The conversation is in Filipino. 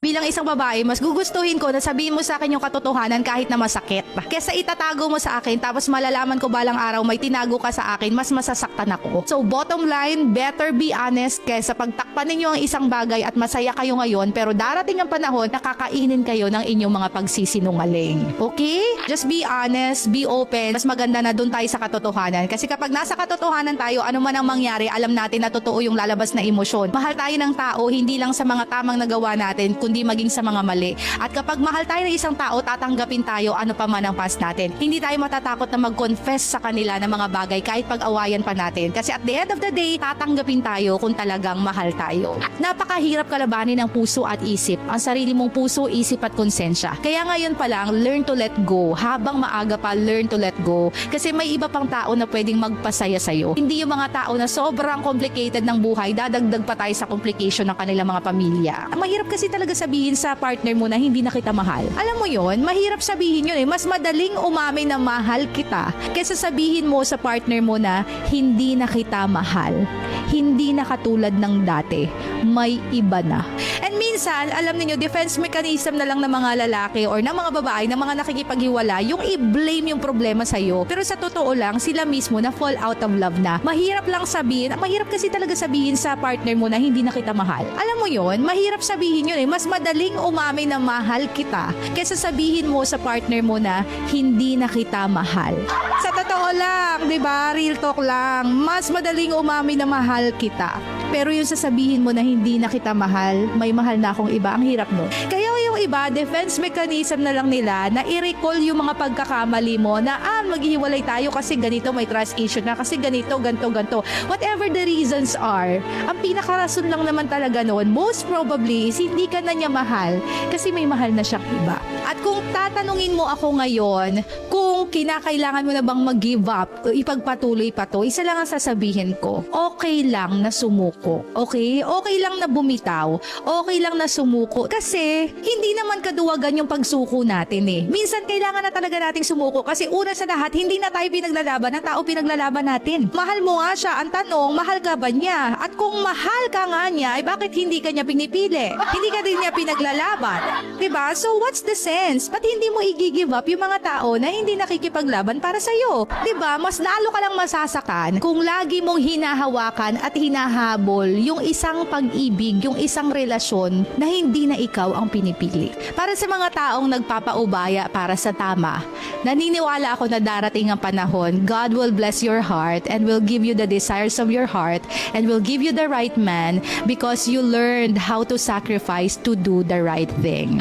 Bilang isang babae, mas gugustuhin ko na sabihin mo sa akin yung katotohanan kahit na masakit. Kesa itatago mo sa akin tapos malalaman ko balang araw may tinago ka sa akin, mas masasaktan ako. So bottom line, better be honest kesa pagtakpan ninyo ang isang bagay at masaya kayo ngayon pero darating ang panahon na kakainin kayo ng inyong mga pagsisinungaling. Okay? Just be honest, be open. Mas maganda na doon tayo sa katotohanan. Kasi kapag nasa katotohanan tayo, ano man ang mangyari, alam natin na totoo yung lalabas na emosyon. Mahal tayo ng tao, hindi lang sa mga tamang nagawa natin, kundi maging sa mga mali. At kapag mahal tayo ng isang tao, tatanggapin tayo ano pa man ang past natin. Hindi tayo matatakot na mag-confess sa kanila ng mga bagay kahit pag-awayan pa natin. Kasi at the end of the day, tatanggapin tayo kung talagang mahal tayo. Napakahirap kalabanin ng puso at isip. Ang sarili mong puso, isip at konsensya. Kaya ngayon pa lang, learn to let go. Habang maaga pa, learn to let go. Kasi may iba pang tao na pwedeng magpasaya sa'yo. Hindi yung mga tao na sobrang complicated ng buhay, dadagdag pa tayo sa complication ng kanilang mga pamilya. Mahirap kasi talaga sabihin sa partner mo na hindi na kita mahal. Alam mo yon, mahirap sabihin yun eh. Mas madaling umamin na mahal kita kaysa sabihin mo sa partner mo na hindi na kita mahal. Hindi na katulad ng dati. May iba na. And minsan, alam niyo, defense mechanism na lang ng mga lalaki or ng mga babae, ng mga nakikipaghiwala, yung i-blame yung problema sa'yo. Pero sa totoo lang, sila mismo na fall out of love na. Mahirap lang sabihin, mahirap kasi talaga sabihin sa partner mo na hindi na kita mahal. Alam mo yon, mahirap sabihin yun eh. Mas madaling umamin na mahal kita kaysa sabihin mo sa partner mo na hindi na kita mahal. Sa totoo lang, di ba? Real talk lang. Mas madaling umamin na mahal kita. Pero yung sasabihin mo na hindi na kita mahal, may mahal na akong iba, ang hirap no. Kaya yung iba, defense mechanism na lang nila na i-recall yung mga pagkakamali mo na maghihiwalay tayo kasi ganito, may trust issue na, kasi ganito, ganto. Whatever the reasons are, ang pinakarason lang naman talaga noon, most probably is hindi ka na niya mahal kasi may mahal na siyang iba. At kung tatanungin mo ako ngayon, kung kinakailangan mo na bang mag-give up o ipagpatuloy pa to, isa lang ang sasabihin ko, okay lang na sumuko. Okay? Okay lang na bumitaw. Okay lang na sumuko. Kasi, hindi naman kaduwagan yung pagsuko natin eh. Minsan, kailangan na talaga nating sumuko kasi una sa lahat, hindi na tayo pinaglalaban ng tao pinaglalaban natin. Mahal mo nga siya. Ang tanong, mahal ka ba niya? At kung mahal ka nga niya, bakit hindi ka niya pinipili? Hindi ka din niya pinaglalaban. Diba? So, what's the sense? Ba't hindi mo i-give up yung mga tao na hindi nakikipaglaban para sa'yo? Diba? Mas lalo ka lang masasakan kung lagi mong hinahawakan at hinahabol yung isang pag-ibig, yung isang relasyon na hindi na ikaw ang pinipili. Para sa mga taong nagpapaubaya para sa tama, naniniwala ako na darating ang panahon, God will bless your heart and will give you the desires of your heart and will give you the right man because you learned how to sacrifice to do the right thing.